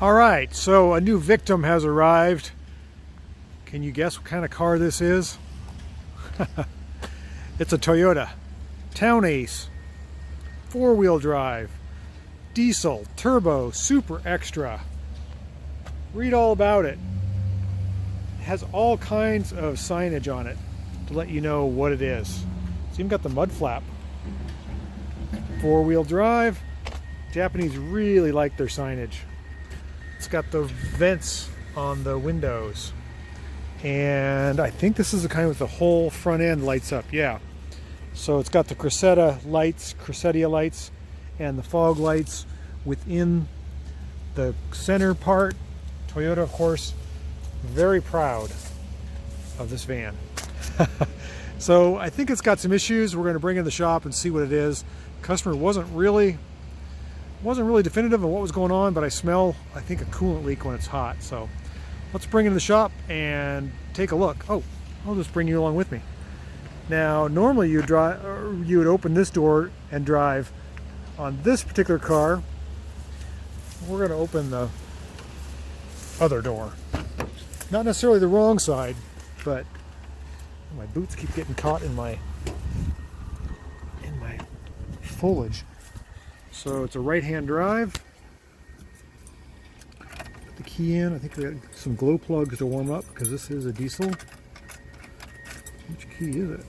All right, so a new victim has arrived. Can you guess what kind of car this is? It's a Toyota Town Ace, four-wheel drive, diesel, turbo, super extra. Read all about it. It has all kinds of signage on it to let you know what it is. It's even got the mud flap. Four-wheel drive. Japanese really like their signage. It's got the vents on the windows. And I think this is the kind with the whole front end lights up. Yeah. So it's got the Cressida lights and the fog lights within the center part. Toyota, of course, very proud of this van. So I think it's got some issues. We're going to bring it in the shop and see what it is. Customer wasn't really definitive on what was going on, but I smell, I think, a coolant leak when it's hot. So let's bring it in the shop and take a look. Oh, I'll just bring you along with me. Now, normally you would open this door and drive. On this particular car, we're going to open the other door. Not necessarily the wrong side, but my boots keep getting caught in my foliage. So it's a right-hand drive. Put the key in. I think we got some glow plugs to warm up because this is a diesel. Which key is it?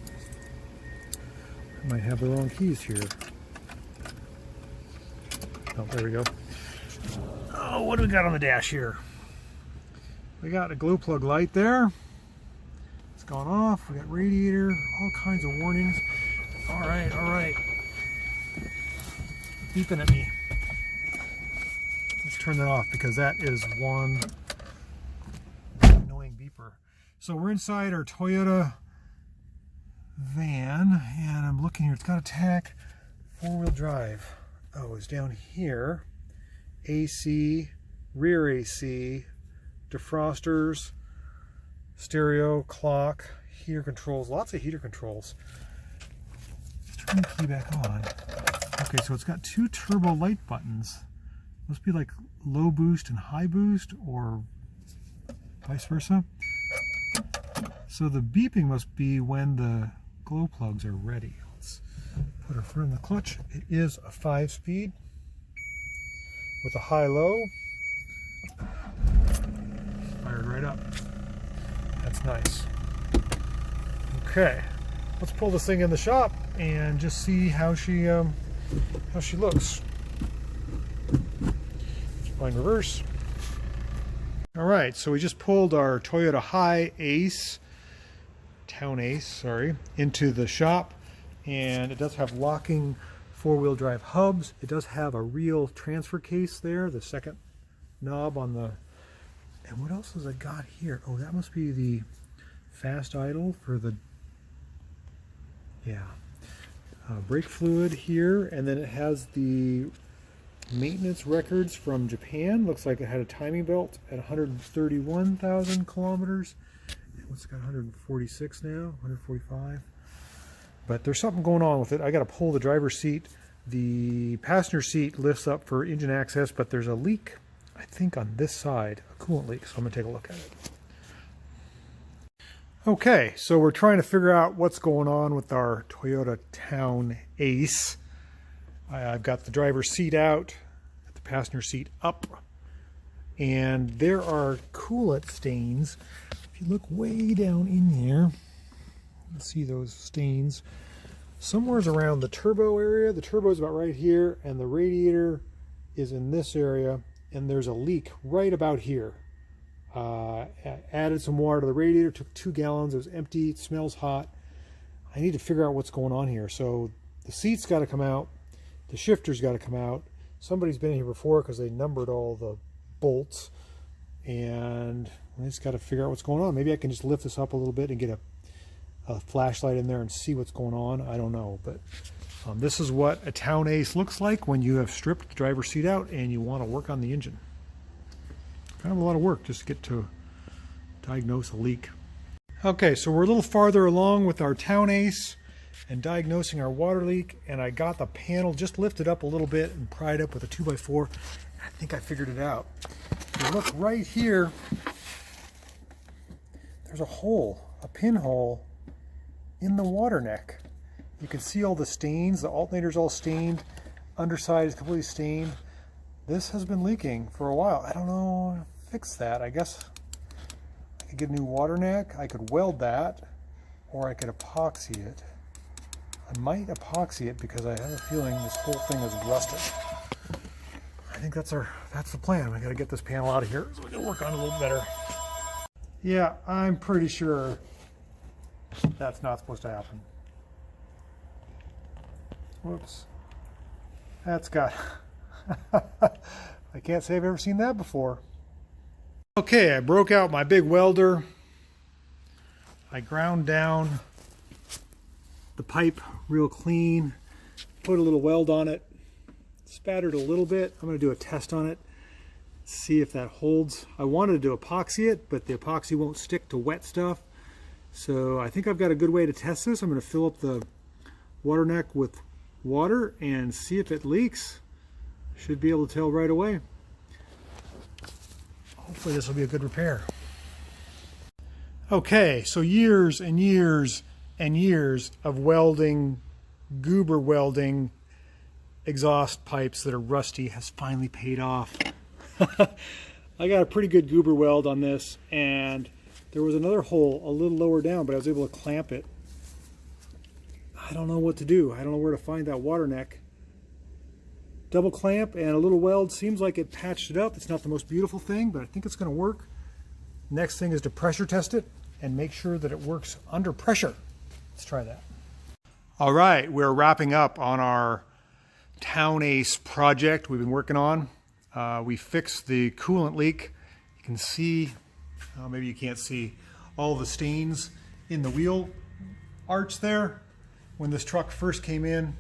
I might have the wrong keys here. Oh, there we go. Oh, what do we got on the dash here? We got a glow plug light there. It's gone off. We got radiator, all kinds of warnings. All right, all right. Beeping at me. Let's turn that off because that is one annoying beeper. So we're inside our Toyota van and I'm looking here. It's got a TAC four-wheel drive. Oh, it's down here. AC, rear AC, defrosters, stereo, clock, heater controls, lots of heater controls. Let's turn the key back on. Okay, so it's got two turbo light buttons. Must be like low boost and high boost, or vice versa. So the beeping must be when the glow plugs are ready. Let's put our foot in the clutch. It is a 5-speed with a high-low. Fired right up. That's nice. Okay, let's pull this thing in the shop and just see how she looks. Find reverse. All right, so we just pulled our Toyota Town Ace, sorry, into the shop, and it does have locking four-wheel drive hubs. It does have a real transfer case there, the second knob on the. And what else has I got here? Oh, that must be the fast idle for the. Yeah. Brake fluid here, and then it has the maintenance records from Japan. Looks like it had a timing belt at 131,000 kilometers. What's it got? 146 now, 145. But there's something going on with it. I got to pull the driver's seat. The passenger seat lifts up for engine access, but there's a leak, I think, on this side, a coolant leak. So I'm going to take a look at it. Okay, so we're trying to figure out what's going on with our Toyota Town Ace. I've got the driver's seat out, the passenger seat up, and there are coolant stains. If you look way down in there, you'll see those stains. Somewhere's around the turbo area. The turbo is about right here, and the radiator is in this area, and there's a leak right about here. Added some water to the radiator, took 2 gallons, it was empty, it smells hot. I need to figure out what's going on here. So the seat's got to come out, the shifter's got to come out. Somebody's been here before because they numbered all the bolts, and I just got to figure out what's going on. Maybe I can just lift this up a little bit and get a flashlight in there and see what's going on. I don't know, but this is what a Town Ace looks like when you have stripped the driver's seat out and you want to work on the engine. Kind of a lot of work just to get to diagnose a leak. Okay, so we're a little farther along with our Town Ace and diagnosing our water leak, and I got the panel just lifted up a little bit and pried up with a 2x4. I think I figured it out. you look right here, there's a hole, a pinhole in the water neck. You can see all the stains. The alternator's all stained. Underside is completely stained. This has been leaking for a while. I don't know how to fix that. I guess I could get a new water neck. I could weld that, or I could epoxy it. I might epoxy it because I have a feeling this whole thing is rusted. I think that's the plan. I got to get this panel out of here so we can work on it a little better. Yeah, I'm pretty sure that's not supposed to happen. Whoops. That's got... I can't say I've ever seen that before. Okay, I broke out my big welder. I ground down the pipe real clean, put a little weld on it, spattered a little bit. I'm going to do a test on it, see if that holds. I wanted to epoxy it, but the epoxy won't stick to wet stuff. So I think I've got a good way to test this. I'm going to fill up the water neck with water and see if it leaks. Should be able to tell right away. Hopefully this will be a good repair. Okay, so years and years and years of welding, goober welding exhaust pipes that are rusty has finally paid off. I got a pretty good goober weld on this, and there was another hole a little lower down, but I was able to clamp it. I don't know what to do. I don't know where to find that water neck. Double clamp and a little weld seems like it patched it up. It's not the most beautiful thing, but I think it's going to work. Next thing is to pressure test it and make sure that it works under pressure. Let's try that. All right, we're wrapping up on our Town Ace project we've been working on. We fixed the coolant leak. You can see, maybe you can't see, all the stains in the wheel arch there. When this truck first came in,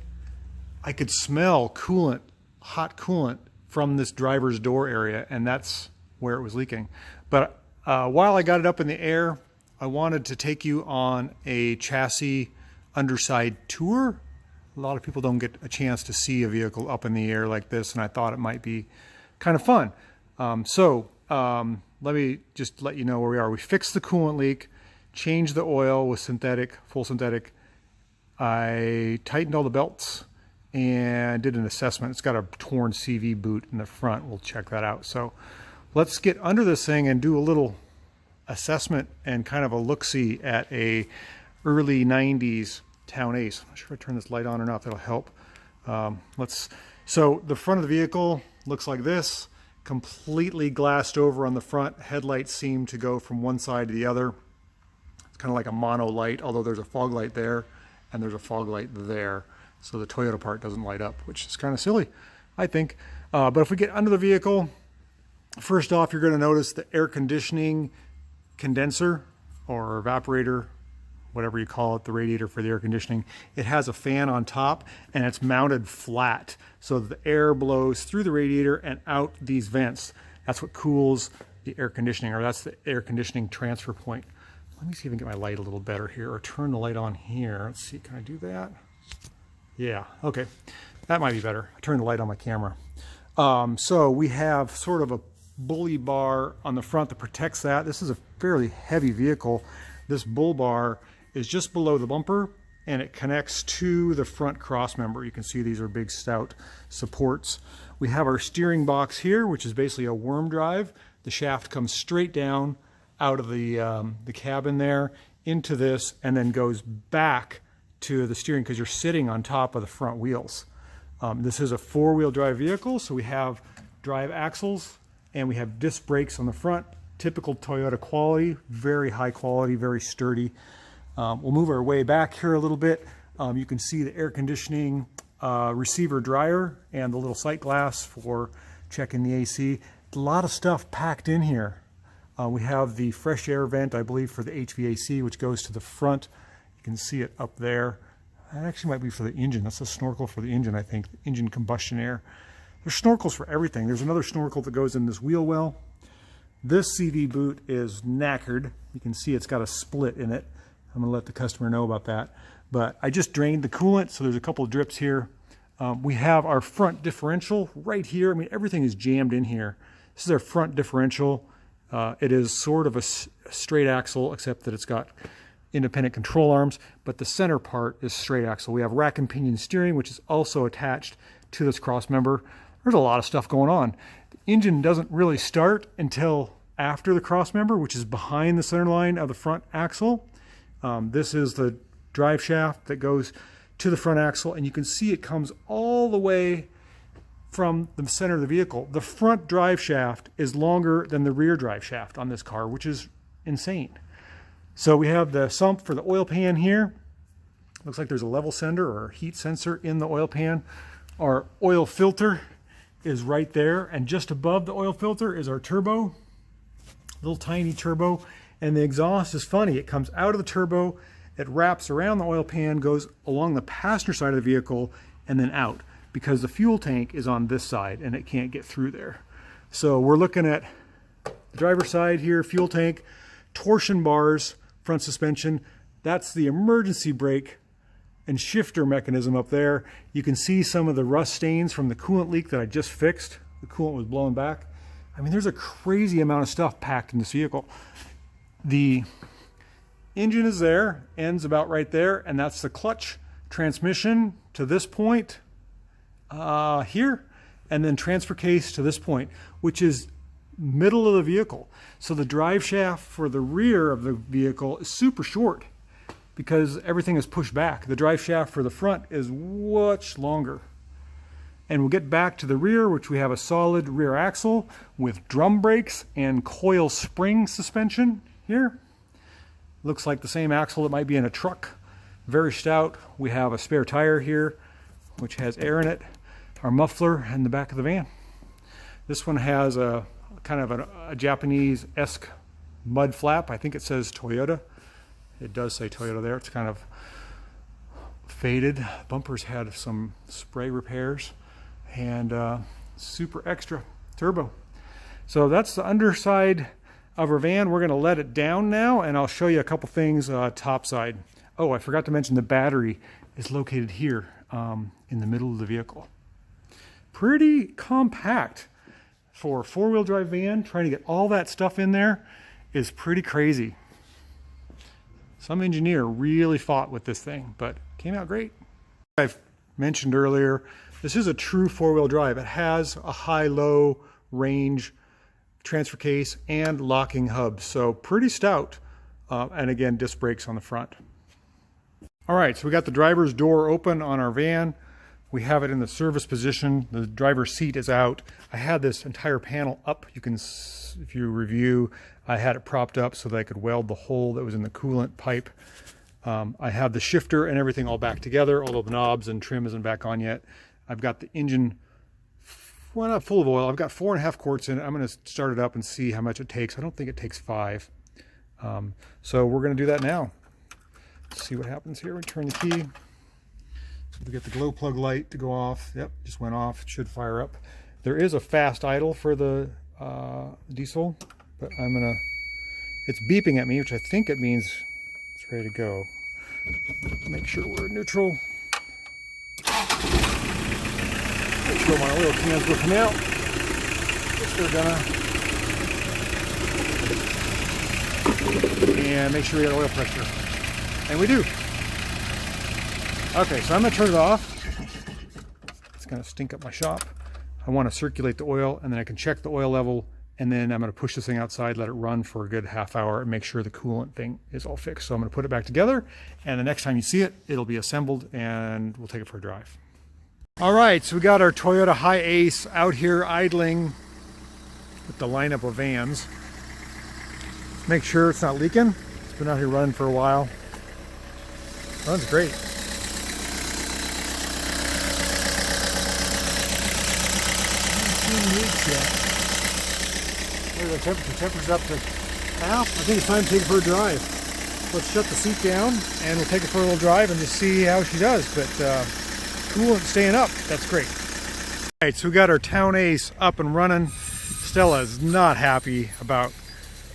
I could smell coolant, hot coolant from this driver's door area, and that's where it was leaking. But while I got it up in the air, I wanted to take you on a chassis underside tour. A lot of people don't get a chance to see a vehicle up in the air like this, and I thought it might be kind of fun. Let me just let you know where we are. We fixed the coolant leak, changed the oil with synthetic, full synthetic. I tightened all the belts and did an assessment. It's got a torn CV boot in the front. We'll check that out. So let's get under this thing and do a little assessment and kind of a look-see at a early 90s Town Ace. I'm not sure if I turn this light on or not. That'll help. So the front of the vehicle looks like this, completely glassed over on the front. Headlights seem to go from one side to the other. It's kind of like a mono light, although there's a fog light there and there's a fog light there. So the Toyota part doesn't light up, which is kind of silly, I think. But if we get under the vehicle, first off, you're going to notice the air conditioning condenser or evaporator, whatever you call it, the radiator for the air conditioning. It has a fan on top and it's mounted flat so that the air blows through the radiator and out these vents. That's what cools the air conditioning, or that's the air conditioning transfer point. Let me see if I can get my light a little better here, or turn the light on here. Let's see, can I do that? Yeah, okay, that might be better. I turned the light on my camera. So we have sort of a bully bar on the front that protects that. This is a fairly heavy vehicle. This bull bar is just below the bumper and it connects to the front cross member. You can see these are big stout supports. We have our steering box here, which is basically a worm drive. The shaft comes straight down out of the cabin there into this and then goes back to the steering because you're sitting on top of the front wheels. This is a four-wheel drive vehicle, so we have drive axles and we have disc brakes on the front. Typical Toyota quality, very high quality, very sturdy. We'll move our way back here a little bit. You can see the air conditioning receiver dryer and the little sight glass for checking the AC. A lot of stuff packed in here. We have the fresh air vent, I believe, for the HVAC, which goes to the front. You can see it up there. That actually might be for the engine. That's a snorkel for the engine, I think. Engine combustion air. There's snorkels for everything. There's another snorkel that goes in this wheel well. This CV boot is knackered. You can see it's got a split in it. I'm going to let the customer know about that. But I just drained the coolant, so there's a couple of drips here. We have our front differential right here. I mean, everything is jammed in here. This is our front differential. It is sort of a straight axle, except that it's got independent control arms, but the center part is straight axle. We have rack and pinion steering, which is also attached to this cross member. There's a lot of stuff going on. The engine doesn't really start until after the cross member, which is behind the center line of the front axle. This is the drive shaft that goes to the front axle, and you can see it comes all the way from the center of the vehicle. The front drive shaft is longer than the rear drive shaft on this car, which is insane. So we have the sump for the oil pan here. Looks like there's a level sender or heat sensor in the oil pan. Our oil filter is right there, and just above the oil filter is our turbo, little tiny turbo. And the exhaust is funny. It comes out of the turbo, it wraps around the oil pan, goes along the passenger side of the vehicle, and then out, because the fuel tank is on this side and it can't get through there. So we're looking at the driver's side here, fuel tank, torsion bars, front suspension. That's the emergency brake and shifter mechanism up there. You can see some of the rust stains from the coolant leak that I just fixed. The coolant was blowing back. I mean, there's a crazy amount of stuff packed in this vehicle. The engine is there, ends about right there, and that's the clutch. Transmission to this point here, and then transfer case to this point, which is middle of the vehicle. So the drive shaft for the rear of the vehicle is super short because everything is pushed back. The drive shaft for the front is much longer. And we'll get back to the rear, which we have a solid rear axle with drum brakes and coil spring suspension here. Looks like the same axle that might be in a truck. Very stout. We have a spare tire here, which has air in it. Our muffler in the back of the van. This one has a kind of a Japanese-esque mud flap. I think it says Toyota. It does say Toyota there. It's kind of faded. Bumpers had some spray repairs, and super extra turbo. So that's the underside of our van. We're going to let it down now, and I'll show you a couple things top side. Oh, I forgot to mention the battery is located here in the middle of the vehicle. Pretty compact for a four-wheel drive van. Trying to get all that stuff in there is pretty crazy. Some engineer really fought with this thing, but came out great. I've mentioned earlier, this is a true four-wheel drive. It has a high-low range transfer case and locking hubs, so pretty stout. And again, disc brakes on the front. All right, so we got the driver's door open on our van. We have it in the service position. The driver's seat is out. I had this entire panel up. You can, if you review, I had it propped up so that I could weld the hole that was in the coolant pipe. I have the shifter and everything all back together, although the knobs and trim isn't back on yet. I've got the engine, well, not full of oil. I've got 4.5 quarts in it. I'm going to start it up and see how much it takes. I don't think it takes 5. So we're going to do that now. Let's see what happens here. We turn the key. So we get the glow plug light to go off. Yep, just went off. It should fire up. There is a fast idle for the diesel, but I'm going to, it's beeping at me, which I think it means it's ready to go. Make sure we're neutral. Make sure my oil cans will come out, which they're gonna. And make sure we got oil pressure. And we do. Okay, so I'm gonna turn it off. It's gonna stink up my shop. I want to circulate the oil, and then I can check the oil level, and then I'm gonna push this thing outside, let it run for a good half hour, and make sure the coolant thing is all fixed. So I'm gonna put it back together, and the next time you see it, it'll be assembled, and we'll take it for a drive. All right, so we got our Toyota Hi-Ace out here idling with the lineup of vans. Make sure it's not leaking. It's been out here running for a while. Runs great. There's the temperature. Temperature's up to half. I think it's time to take it for a drive. Let's shut the seat down and we'll take it for a little drive and just see how she does. But coolant staying up. That's great. All right, so we got our Town Ace up and running. Stella's not happy about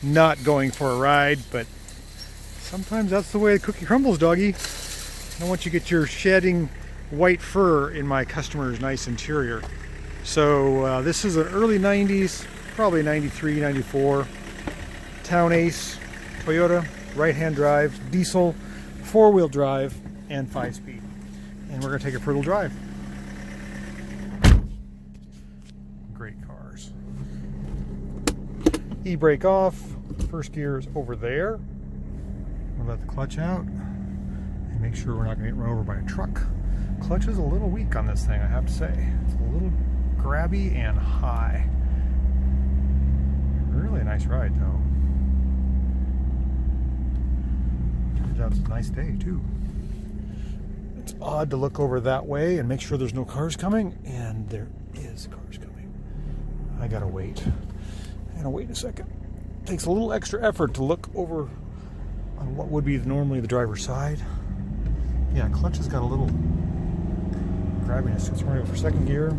not going for a ride, but sometimes that's the way the cookie crumbles, doggy. I don't want you to get your shedding white fur in my customer's nice interior. So this is an early 90s, probably 93, 94. Town Ace, Toyota, right-hand drive, diesel, 4-wheel drive, and 5-speed. And we're going to take it for a little drive. Great cars. E-brake off. First gear is over there. We'll let the clutch out and make sure we're not going to get run over by a truck. Clutch is a little weak on this thing, I have to say. It's a little grabby and high. Really a nice ride, though. Turns out it's a nice day, too. It's odd to look over that way and make sure there's no cars coming, and there is cars coming. I gotta wait. A second. It takes a little extra effort to look over on what would be normally the driver's side. Yeah, clutch has got a little grabbiness. It's running for second gear.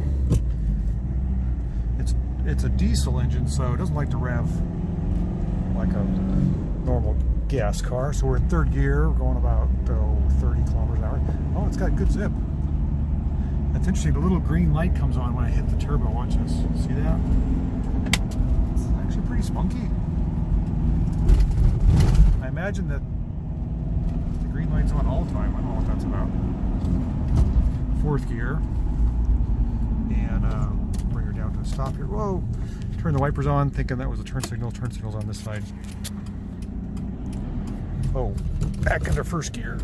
It's a diesel engine, so it doesn't like to rev like a normal gas car. So we're in third gear, we're going about 30 kilometers an hour. Oh, it's got good zip. That's interesting. The little green light comes on when I hit the turbo. Watch this. See that? It's actually pretty spunky. I imagine that the green light's on all the time. I don't know what that's about. Fourth gear. And bring her down to a stop here. Whoa! Turn the wipers on, thinking that was a turn signal. Turn signal's on this side. Oh, back into first gear.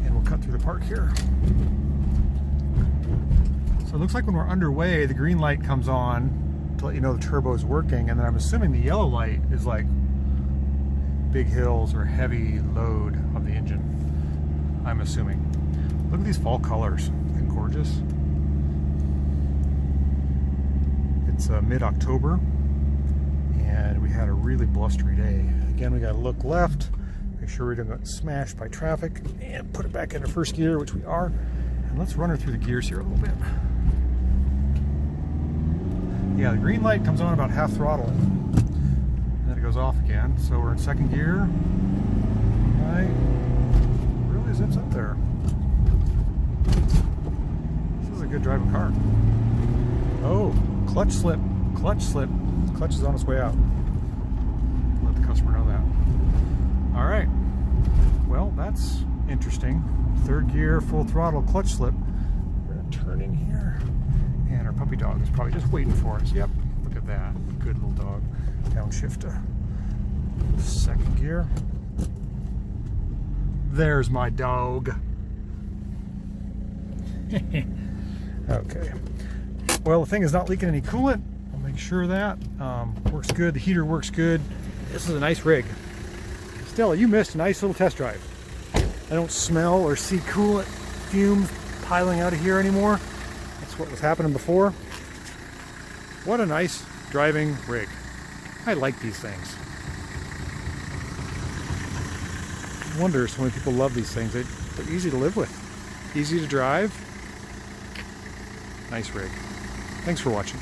And we'll cut through the park here. So it looks like when we're underway, the green light comes on to let you know the turbo is working, and then I'm assuming the yellow light is like big hills or heavy load of the engine. I'm assuming. Look at these fall colors. Isn't it gorgeous? It's mid-October, and we had a really blustery day. Again, we got to look left, make sure we don't get smashed by traffic, and put it back into first gear, which we are. And let's run her through the gears here a little bit. Yeah, the green light comes on about half throttle, and then it goes off again. So we're in second gear. Right, really zips up there. This is a good driving car. Oh, clutch slip, clutch slip. Clutch is on its way out. Let the customer know that. All right. Well, that's interesting. Third gear, full throttle, clutch slip. We're gonna turn in here, and our puppy dog is probably just waiting for us. Yep. Look at that. Good little dog. Downshift to second gear. There's my dog. Okay. Well, the thing is not leaking any coolant. I'll make sure that works good. The heater works good. This is a nice rig. Stella, you missed a nice little test drive. I don't smell or see coolant fumes piling out of here anymore. That's what was happening before. What a nice driving rig. I like these things. I wonder so many people love these things. They're easy to live with, easy to drive. Nice rig. Thanks for watching.